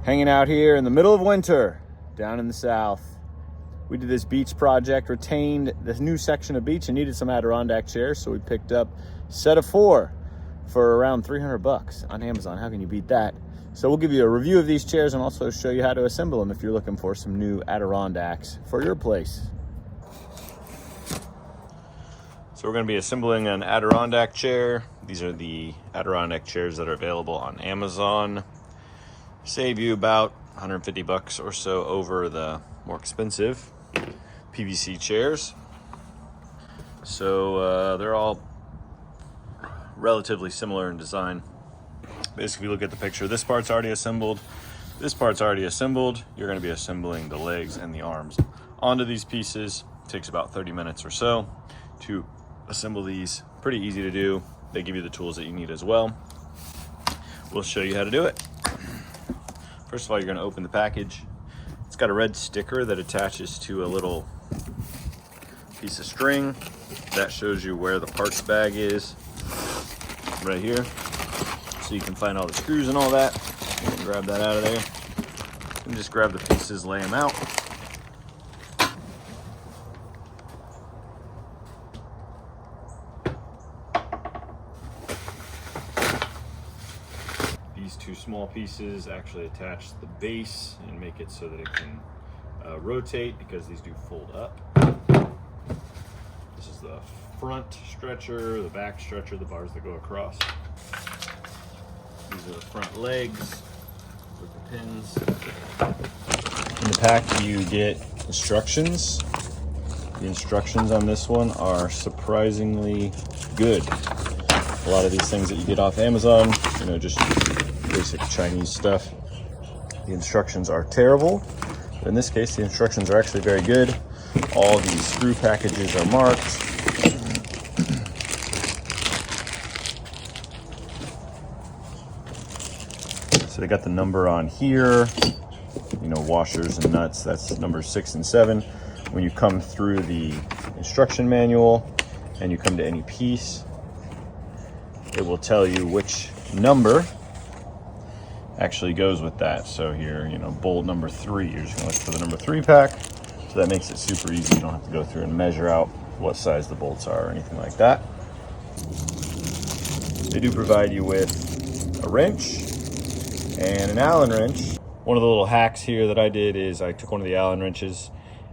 hanging out here in the middle of winter down in the south. We did this beach project, retained this new section of beach and needed some Adirondack chairs, so we picked up a set of 4 for around 300 bucks on Amazon. How can you beat that? So we'll give you a review of these chairs and also show you how to assemble them if you're looking for some new Adirondacks for your place. So we're going to be assembling an Adirondack chair. These are the Adirondack chairs that are available on Amazon. Save you about 150 bucks or so over the more expensive PVC chairs. So they're all relatively similar in design. Basically, look at the picture. This part's already assembled. This part's already assembled. You're going to be assembling the legs and the arms onto these pieces. It takes about 30 minutes or so to assemble these. Pretty easy to do. They give you the tools that you need as well. We'll show you how to do it. First of all, you're going to open the package. It's got a red sticker that attaches to a little piece of string that shows you where the parts bag is right here, so you can find all the screws and all that. You can grab that out of there and just grab the pieces, lay them out. These 2 small pieces actually attach the base and make it so that it can rotate, because these do fold up. This is the front stretcher, the back stretcher, the bars that go across. These are the front legs with the pins. In the pack you get instructions. The instructions on this one are surprisingly good. A lot of these things that you get off Amazon, just basic Chinese stuff, the instructions are terrible. But in this case, the instructions are actually very good. All these screw packages are marked. So they got the number on here, washers and nuts. That's number 6 and 7. When you come through the instruction manual and you come to any piece, it will tell you which number actually goes with that. So here, bolt number 3, you're just gonna look for the number 3 pack. So that makes it super easy. You don't have to go through and measure out what size the bolts are or anything like that. They do provide you with a wrench and an Allen wrench. One of the little hacks here that I did is I took one of the Allen wrenches,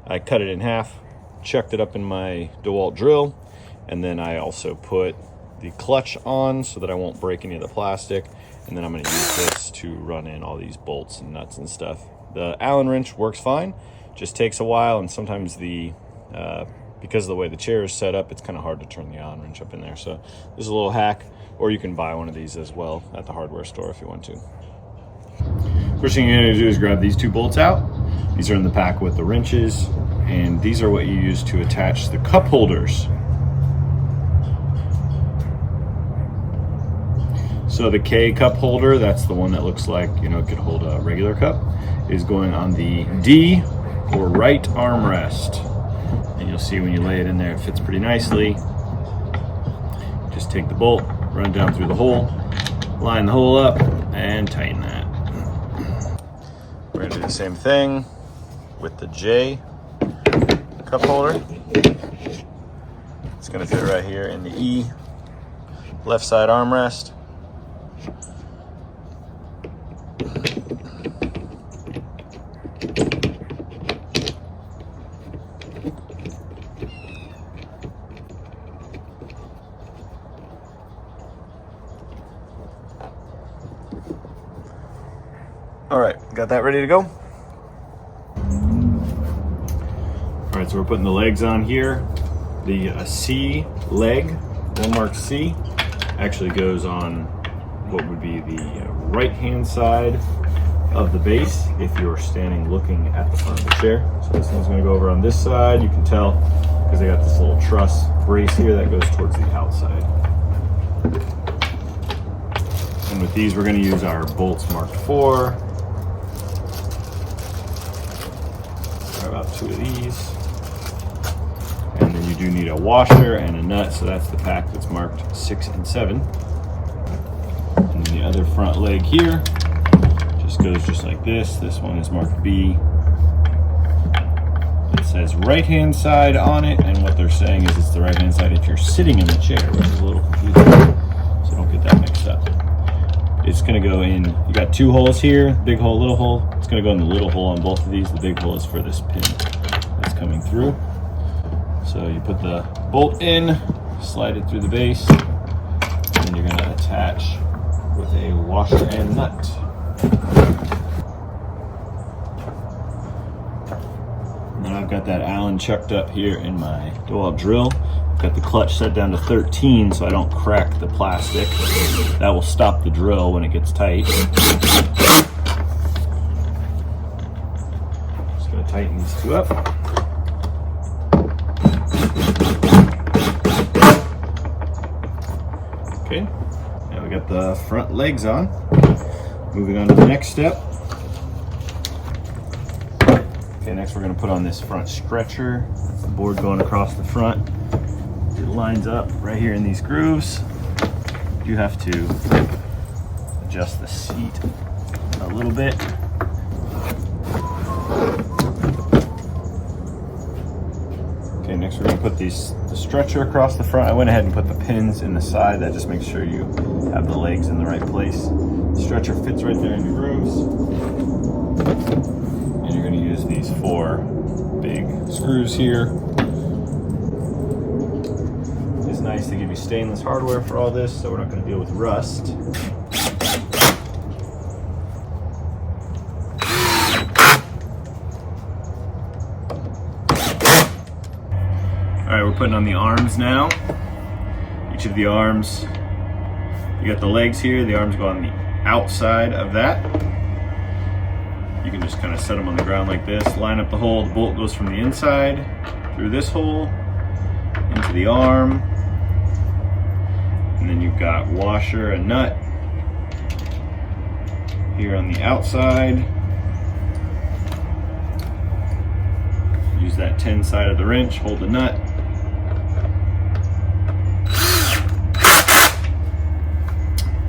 I cut it in half, chucked it up in my DeWalt drill, and then I also put the clutch on so that I won't break any of the plastic. And then I'm going to use this to run in all these bolts and nuts and stuff. The Allen wrench works fine, just takes a while, and sometimes because of the way the chair is set up, it's kind of hard to turn the Allen wrench up in there. So this is a little hack, or you can buy one of these as well at the hardware store if you want to. First thing you're going to do is grab these 2 bolts out. These are in the pack with the wrenches, and these are what you use to attach the cup holders. So the K cup holder, that's the one that looks like, it could hold a regular cup, is going on the D or right armrest. And you'll see when you lay it in there, it fits pretty nicely. Just take the bolt, run down through the hole, line the hole up, and tighten that. We're gonna do the same thing with the J cup holder. It's gonna fit right here in the E left side armrest. All right, got that ready to go? All right, so we're putting the legs on here. The C leg, one marked C, actually goes on what would be the right-hand side of the base if you're standing looking at the front of the chair. So this one's gonna go over on this side. You can tell because they got this little truss brace here that goes towards the outside. And with these, we're gonna use our bolts marked 4. About 2 of these, and then you do need a washer and a nut, so that's the pack that's marked 6 and 7. And then the other front leg here just goes just like this. This one is marked B. It says right-hand side on it, and what they're saying is it's the right-hand side if you're sitting in the chair, which is a little confusing, so don't get that mixed up. It's gonna go in, you got two holes here, big hole, little hole. It's gonna go in the little hole on both of these. The big hole is for this pin that's coming through. So you put the bolt in, slide it through the base, and then you're gonna attach with a washer and nut. And then I've got that Allen chucked up here in my DeWalt drill. I've got the clutch set down to 13 so I don't crack the plastic. That will stop the drill when it gets tight. Just gonna tighten these two up. Okay, now we got the front legs on. Moving on to the next step. Okay, next we're going to put on this front stretcher. That's the board going across the front. It lines up right here in these grooves. You have to adjust the seat a little bit. Okay, next we're going to put the stretcher across the front. I went ahead and put the pins in the side. That just makes sure you have the legs in the right place. The stretcher fits right there in the grooves. And you're going to use these 4 big screws here. It's nice to give you stainless hardware for all this, so we're not going to deal with rust. Alright, we're putting on the arms now. Each of the arms, you got the legs here, the arms go on the outside of that. You can just kind of set them on the ground like this, line up the hole, the bolt goes from the inside through this hole into the arm, and then you've got washer and nut here on the outside. Use that 10 side of the wrench, hold the nut.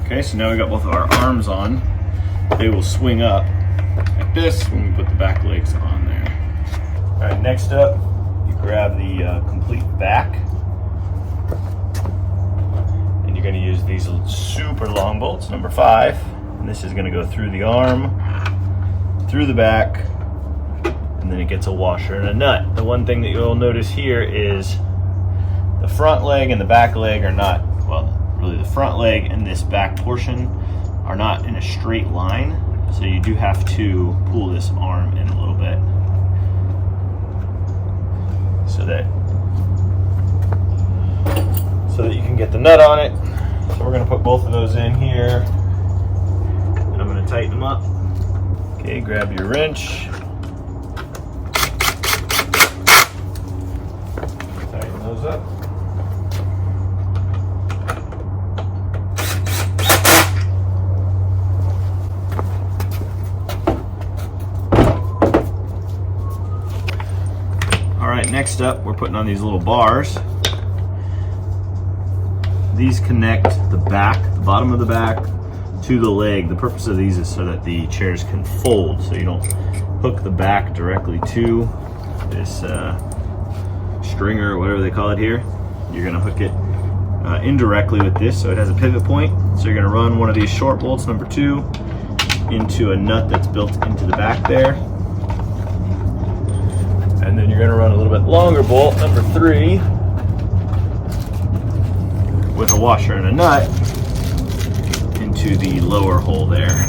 Okay, so now we got both of our arms on. They will swing up like this when we put the back legs on there. All right, next up, you grab the complete back. And you're gonna use these super long bolts, number 5. And this is gonna go through the arm, through the back, and then it gets a washer and a nut. The one thing that you'll notice here is the front leg and the back leg are not, well, really the front leg and this back portion are not in a straight line. So you do have to pull this arm in a little bit so that you can get the nut on it. So we're gonna put both of those in here and I'm gonna tighten them up. Okay, grab your wrench. Tighten those up. Next up, we're putting on these little bars. These connect the back, the bottom of the back, to the leg. The purpose of these is so that the chairs can fold, so you don't hook the back directly to this stringer or whatever they call it here. You're gonna hook it indirectly with this, so it has a pivot point. So you're gonna run one of these short bolts, number 2, into a nut that's built into the back there. And then you're going to run a little bit longer bolt, number 3, with a washer and a nut into the lower hole there.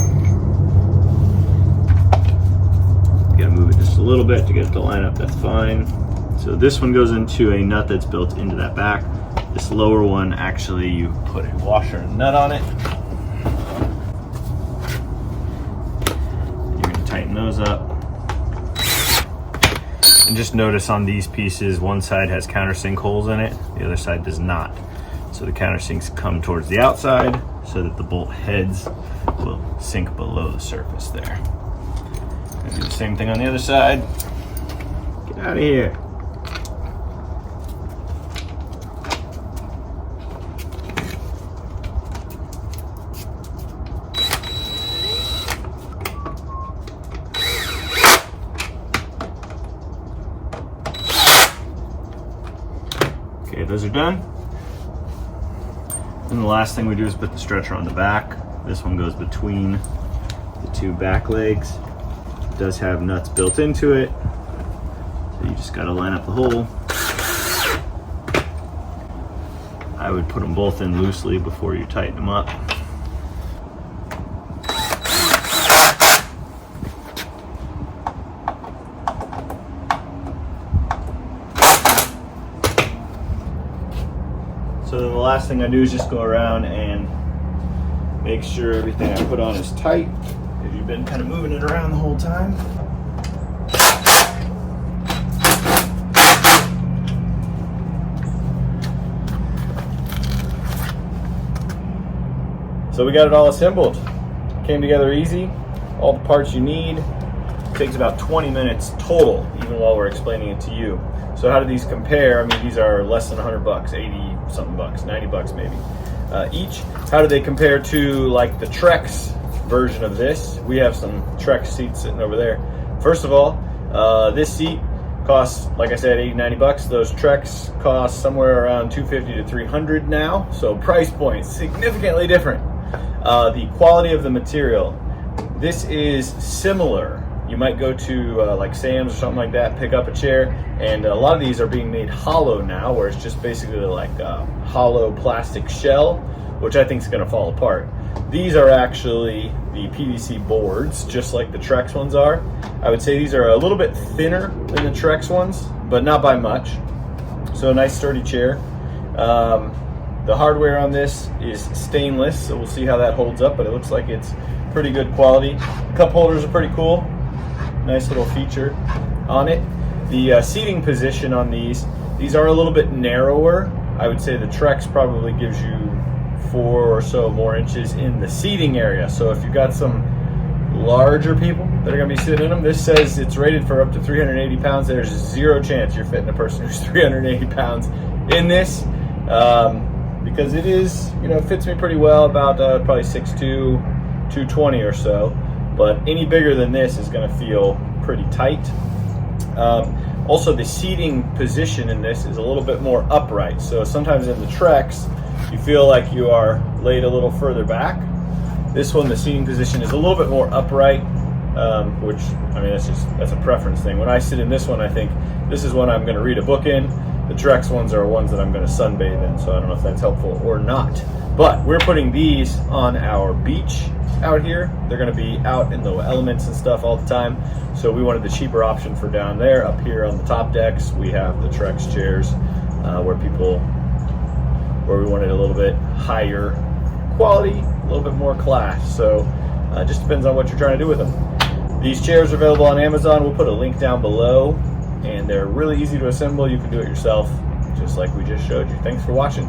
You got to move it just a little bit to get it to line up, that's fine. So this one goes into a nut that's built into that back. This lower one, actually, you put a washer and nut on it. You're going to tighten those up. And just notice on these pieces, one side has countersink holes in it, the other side does not. So the countersinks come towards the outside so that the bolt heads will sink below the surface there. And do the same thing on the other side. Get out of here. those are done. And the last thing we do is put the stretcher on the back. This one goes between the two back legs. It does have nuts built into it, so you just gotta line up the hole. I would put them both in loosely before you tighten them up. So then the last thing I do is just go around and make sure everything I put on is tight, because you've been kind of moving it around the whole time. So we got it all assembled. Came together easy, all the parts you need. It takes about 20 minutes total, even while we're explaining it to you. So how do these compare? I mean, these are less than 100 bucks, 80 something bucks, 90 bucks maybe each. How do they compare to like the Trex version of this? We have some Trex seats sitting over there. First of all, this seat costs, like I said, 80, 90 bucks. Those Trex cost somewhere around 250 to 300 now. So price point significantly different. The quality of the material, this is similar. You might go to like Sam's or something like that, pick up a chair, and a lot of these are being made hollow now, where it's just basically like a hollow plastic shell, which I think is going to fall apart. These are actually the PVC boards, just like the Trex ones are. I would say these are a little bit thinner than the Trex ones, but not by much. So a nice sturdy chair. The hardware on this is stainless, so we'll see how that holds up, but it looks like it's pretty good quality. Cup holders are pretty cool. Nice little feature on it. The seating position on these are a little bit narrower. I would say the Trex probably gives you 4 or so more inches in the seating area. So if you've got some larger people that are gonna be sitting in them, this says it's rated for up to 380 pounds. There's zero chance you're fitting a person who's 380 pounds in this. Because it is, you know, fits me pretty well, about probably 6'2", 220 or so. But any bigger than this is going to feel pretty tight. Also, the seating position in this is a little bit more upright. So sometimes in the Trex, you feel like you are laid a little further back. This one, the seating position is a little bit more upright, which, I mean, that's a preference thing. When I sit in this one, I think this is one I'm going to read a book in. The Trex ones are ones that I'm going to sunbathe in, so I don't know if that's helpful or not. But we're putting these on our beach out here. They're going to be out in the elements and stuff all the time, so we wanted the cheaper option for down there. Up here on the top decks, we have the Trex chairs where we wanted a little bit higher quality, a little bit more class. So it just depends on what you're trying to do with them. These chairs are available on Amazon. We'll put a link down below, and they're really easy to assemble. You can do it yourself, just like we just showed you. Thanks for watching.